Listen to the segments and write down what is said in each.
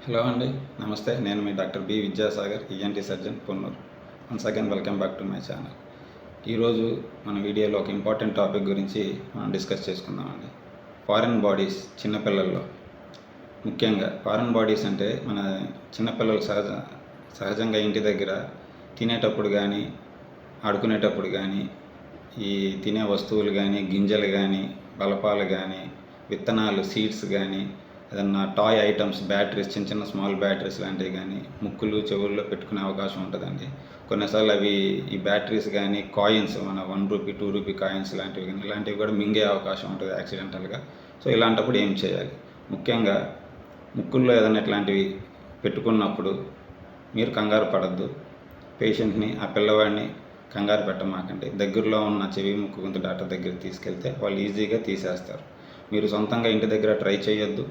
Hello అండి. నమస్తే. నేను మీ doctor B Vidyasagar, ENT surgeon, Ponnuru. Once again welcome back to my channel. ఈరోజు మన వీడియోలో ఒక ఇంపార్టెంట్ టాపిక్ గురించి మనం డిస్కస్ చేసుకుందామండి. ఫారిన్ బాడీస్ చిన్నపిల్లల్లో. ముఖ్యంగా ఫారిన్ బాడీస్ అంటే మన చిన్నపిల్లలు సహజంగా ఇంటి దగ్గర తినేటప్పుడు కానీ, ఆడుకునేటప్పుడు కానీ, ఈ తినే వస్తువులు కానీ, గింజలు కానీ, బలపాలు కానీ, విత్తనాలు, సీడ్స్ కానీ, ఏదన్నా టాయ్ ఐటమ్స్, బ్యాటరీస్, చిన్న చిన్న స్మాల్ బ్యాటరీస్ లాంటివి కానీ ముక్కులు చెవుల్లో పెట్టుకునే అవకాశం ఉంటుందండి. కొన్నిసార్లు అవి ఈ బ్యాటరీస్ కానీ కాయిన్స్, మన ₹1, ₹2 కాయిన్స్ లాంటివి కానీ ఇలాంటివి కూడా మింగే అవకాశం ఉంటుంది యాక్సిడెంటల్గా. సో ఇలాంటప్పుడు ఏం చేయాలి? ముఖ్యంగా ముక్కుల్లో ఏదైనా ఇట్లాంటివి పెట్టుకున్నప్పుడు మీరు కంగారు పడద్దు. పేషెంట్ని, ఆ పిల్లవాడిని కంగారు పెట్టమాకండి. దగ్గరలో ఉన్న చెవి ముక్కు గొంతు డాక్టర్ దగ్గరికి తీసుకెళ్తే వాళ్ళు ఈజీగా తీసేస్తారు. మీరు సొంతంగా ఇంటి దగ్గర ట్రై చేయొద్దు.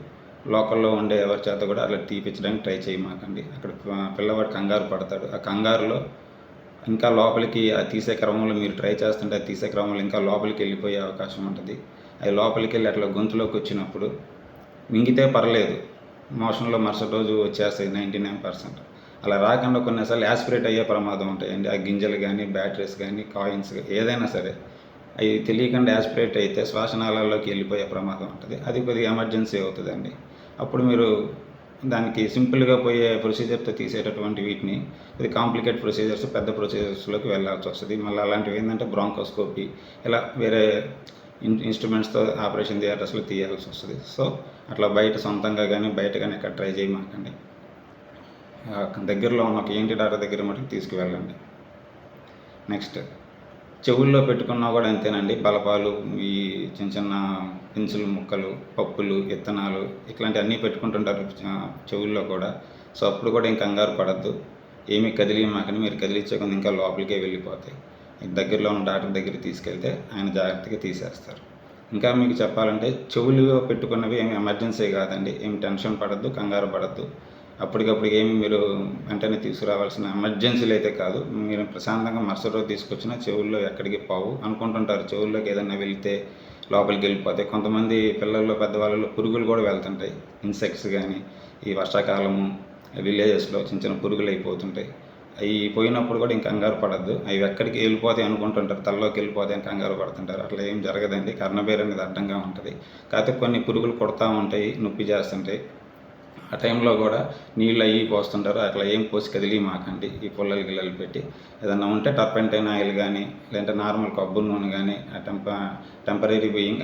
లోకల్లో ఉండే ఎవరి చేత కూడా అట్లా తీపించడానికి ట్రై చేయమాకండి. అక్కడ పిల్లవాడు కంగారు పడతాడు. ఆ కంగారులో ఇంకా లోపలికి ఆ తీసే క్రమంలో మీరు ట్రై చేస్తుంటే ఆ తీసే క్రమంలో ఇంకా లోపలికి వెళ్ళిపోయే అవకాశం ఉంటుంది. అది లోపలికి వెళ్ళి అట్లా గొంతులోకి వచ్చినప్పుడు మింగితే పర్లేదు, మోషన్లో మరుసటి రోజు వచ్చేస్తాయి 99%. అలా రాకుండా కొన్నిసార్లు యాస్పిరేట్ అయ్యే ప్రమాదం ఉంటాయండి. ఆ గింజలు కానీ, బ్యాటరీస్ కానీ, కాయిన్స్ ఏదైనా సరే అవి తెలియకుండా యాస్పిరేట్ అయితే శ్వాసనాళాల్లోకి వెళ్ళిపోయే ప్రమాదం ఉంటుంది. అది కొద్దిగా ఎమర్జెన్సీ అవుతుందండి. అప్పుడు మీరు దానికి సింపుల్గా పోయే ప్రొసీజర్తో తీసేటటువంటి వీటిని ఇది కాంప్లికేట్ ప్రొసీజర్స్, పెద్ద ప్రొసీజర్స్లోకి వెళ్ళాల్సి వస్తుంది. మళ్ళీ అలాంటివి ఏంటంటే బ్రాంకోస్కోపీ, ఇలా వేరే ఇన్స్ట్రుమెంట్స్తో ఆపరేషన్ థియేటర్స్లో తీయాల్సి వస్తుంది. సో అట్లా బయట సొంతంగా కానీ బయట కానీ ఎక్కడ ట్రై చేయమాకండి. దగ్గరలో ఉన్న ఒక ఏంటి డాక్టర్ దగ్గర మటుకు తీసుకువెళ్ళండి. నెక్స్ట్, చెవుల్లో పెట్టుకున్నా కూడా అంతేనండి. బలపాలు, ఈ చిన్న చిన్న పెన్సిల్ ముక్కలు, పప్పులు, విత్తనాలు ఇట్లాంటివన్నీ పెట్టుకుంటుంటారు చెవుల్లో కూడా. సో అప్పుడు కూడా ఇంకా కంగారు పడద్దు. ఏమీ కదిలియమాకని, మీరు కదిలించే కొంత ఇంకా లోపలికే వెళ్ళిపోతాయి. దగ్గరలో ఉన్న డాక్టర్ దగ్గరికి తీసుకెళ్తే ఆయన జాగ్రత్తగా తీసేస్తారు. ఇంకా మీకు చెప్పాలంటే చెవులు పెట్టుకున్నవి ఏమి ఎమర్జెన్సీ కాదండి. ఏమి టెన్షన్ పడద్దు, కంగారు పడద్దు. అప్పటికప్పుడు ఏమి మీరు వెంటనే తీసుకురావాల్సిన ఎమర్జెన్సీలు అయితే కాదు. మీరు ప్రశాంతంగా మరుసటి రోజు తీసుకొచ్చినా చెవుల్లో ఎక్కడికి పోవు. అనుకుంటుంటారు చెవుల్లోకి ఏదైనా వెళ్తే లోపలికి వెళ్ళిపోతాయి. కొంతమంది పిల్లల్లో, పెద్దవాళ్ళలో పురుగులు కూడా వెళ్తుంటాయి. ఇన్సెక్ట్స్ కానీ, ఈ వర్షాకాలము విలేజెస్లో చిన్న చిన్న పురుగులు అయిపోతుంటాయి. అవి పోయినప్పుడు కూడా ఇంక కంగారు పడద్దు. అవి ఎక్కడికి వెళ్ళిపోతాయి అనుకుంటుంటారు, తలలోకి వెళ్ళిపోతాయి అని కంగారు పడుతుంటారు. అట్లా ఏం జరగదండి. కర్ణబేర్ అనేది అడ్డంగా ఉంటుంది. కాకపోతే కొన్ని పురుగులు కొడతా ఉంటాయి, నొప్పి చేస్తుంటాయి. ఆ టైంలో కూడా నీళ్ళు అవి పోస్తుంటారు. అట్లా ఏం పోసి కదిలియమాకండి. ఈ పుల్లలు గిల్లలు పెట్టి ఏదన్నా ఉంటే టర్పెంటైన్ ఆయిల్ కానీ, లేదంటే నార్మల్ కొబ్బరి నూనె కానీ, టెంపరీ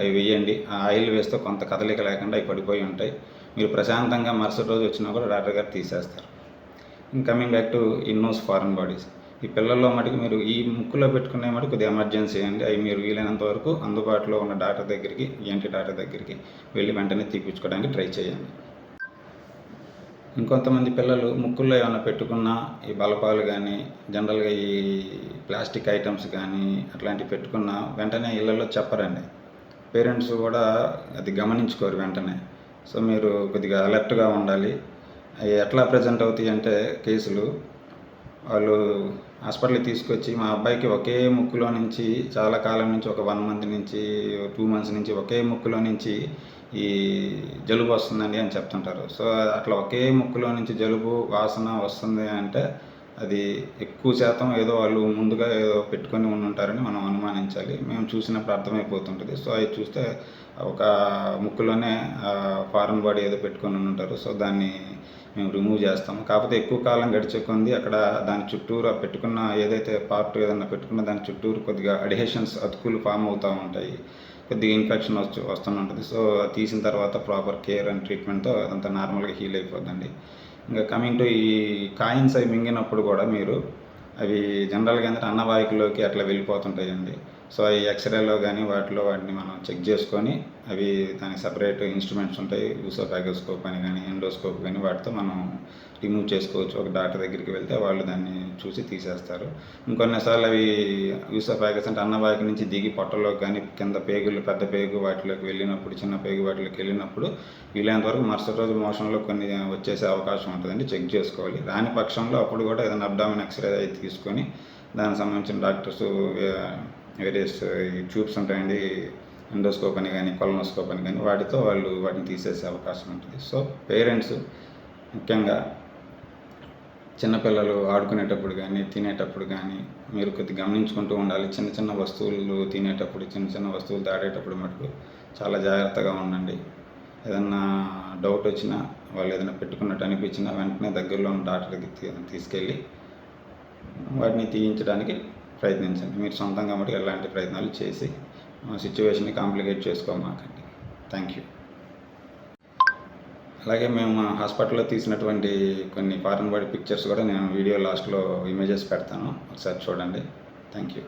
అవి వేయండి. ఆ ఆయిల్ వేస్తే కొంత కదలిక లేకుండా అవి పడిపోయి ఉంటాయి. మీరు ప్రశాంతంగా మరుసటి రోజు వచ్చినా కూడా డాక్టర్ గారు తీసేస్తారు. Coming back to in nose foreign bodies. ఈ పిల్లల్లో మటుకు మీరు ఈ ముక్కులో పెట్టుకునే మటుకు కొద్దిగా ఎమర్జెన్సీ అండి. అవి మీరు వీలైనంత వరకు అందుబాటులో ఉన్న డాక్టర్ దగ్గరికి, ఈఎన్టీ డాక్టర్ దగ్గరికి వెళ్ళి వెంటనే తీపించుకోవడానికి ట్రై చేయండి. ఇంకొంతమంది పిల్లలు ముక్కుల్లో ఏమైనా పెట్టుకున్నా ఈ బలపాలు కానీ, జనరల్గా ఈ ప్లాస్టిక్ ఐటమ్స్ కానీ అట్లాంటివి పెట్టుకున్నా వెంటనే ఇళ్ళల్లో చెప్పరండి. పేరెంట్స్ కూడా అది గమనించుకోరు వెంటనే. సో మీరు కొద్దిగా అలర్ట్గా ఉండాలి. అవి ఎట్లా ప్రజెంట్ అవుతాయి అంటే కేసులు, వాళ్ళు హాస్పిటల్కి తీసుకొచ్చి మా అబ్బాయికి ఒకే ముక్కులో నుంచి చాలా కాలం నుంచి, ఒక 1 మంత్ నుంచి, 2 మంత్స్ నుంచి ఒకే ముక్కులో నుంచి ఈ జలుబు వస్తుందండి అని చెప్తుంటారు. సో అట్లా ఒకే ముక్కులో నుంచి జలుబు వాసన వస్తుంది అంటే అది ఎక్కువ శాతం ఏదో వాళ్ళు ముందుగా ఏదో పెట్టుకొని ఉంటారని మనం అనుమానించాలి. మేము చూసినప్పుడు అర్థమైపోతుంటుంది. సో అవి చూస్తే ఒక ముక్కులోనే ఫారెన్ బాడీ ఏదో పెట్టుకొని ఉంటారు. సో దాన్ని మేము రిమూవ్ చేస్తాము. కాకపోతే ఎక్కువ కాలం గడిచే కొంది అక్కడ దాని చుట్టూరు పెట్టుకున్న ఏదైతే పార్ట్ ఏదన్నా పెట్టుకున్న దాని చుట్టూరు కొద్దిగా అడ్హెషన్స్, అతుకులు ఫామ్ అవుతూ ఉంటాయి. కొద్దిగా ఇన్ఫెక్షన్ వస్తుంటుంది. సో తీసిన తర్వాత ప్రాపర్ కేర్ అండ్ ట్రీట్మెంట్తో అదంతా నార్మల్గా హీల్ అయిపోద్దండి. ఇంకా కమింగ్ టు ఈ కాయిన్స్ అవి మింగినప్పుడు కూడా మీరు అవి జనరల్గా ఏంటంటే అన్నవాహికలోకి అట్లా వెళ్ళిపోతుంటాయండి. సో అవి ఎక్స్రేలో కానీ వాటిని మనం చెక్ చేసుకొని అవి దానికి సపరేట్ ఇన్స్ట్రుమెంట్స్ ఉంటాయి. యూసోఫాగోస్కోప్ అని కానీ, ఎండోస్కోప్ కానీ వాటితో మనం రిమూవ్ చేసుకోవచ్చు. ఒక డాక్టర్ దగ్గరికి వెళ్తే వాళ్ళు దాన్ని చూసి తీసేస్తారు. ఇంకొన్నిసార్లు అవి యూసోఫాగస్ అంటే అన్నవాహిక నుంచి దిగి పొట్టలోకి కానీ, కింద పేగులు, పెద్ద పేగు వాటిలోకి వెళ్ళినప్పుడు, చిన్న పేగు వాటిలోకి వెళ్ళినప్పుడు వీలైనంత వరకు మరుసటి రోజు మోషన్లో కొన్ని వచ్చేసే అవకాశం ఉంటుందండి. చెక్ చేసుకోవాలి. రాని పక్షంలో అప్పుడు కూడా ఏదైనా అబ్డామిన్ ఎక్స్రే అయితే తీసుకొని దానికి సంబంధించిన డాక్టర్స్ వేరియస్ ఈ ట్యూబ్స్ ఉంటాయండి, ఎండోస్కోప్ అని కానీ, కొలనోస్కోప్ అని కానీ వాటితో వాళ్ళు వాటిని తీసేసే అవకాశం ఉంటుంది. సో పేరెంట్స్ ముఖ్యంగా చిన్నపిల్లలు ఆడుకునేటప్పుడు కానీ తినేటప్పుడు కానీ మీరు కొద్దిగా గమనించుకుంటూ ఉండాలి. చిన్న చిన్న వస్తువులు తినేటప్పుడు, చిన్న చిన్న వస్తువులు దాడేటప్పుడు మటుకు చాలా జాగ్రత్తగా ఉండండి. ఏదన్నా డౌట్ వచ్చినా, వాళ్ళు ఏదైనా పెట్టుకున్నట్టు అనిపించినా వెంటనే దగ్గరలో ఉన్న డాక్టర్కి తీసుకెళ్ళి వాటిని తీయించడానికి ప్రయత్నించండి. మీరు సొంతంగా మటుకు ఎలాంటి ప్రయత్నాలు చేసి సిచ్యువేషన్ని కాంప్లికేట్ చేసుకోమాకండి. Thank you. అలాగే మేము హాస్పిటల్లో తీసినటువంటి కొన్ని ఫారెన్ బాడీ పిక్చర్స్ కూడా నేను వీడియో లాస్ట్లో ఇమేజెస్ పెడతాను, ఒకసారి చూడండి. Thank you.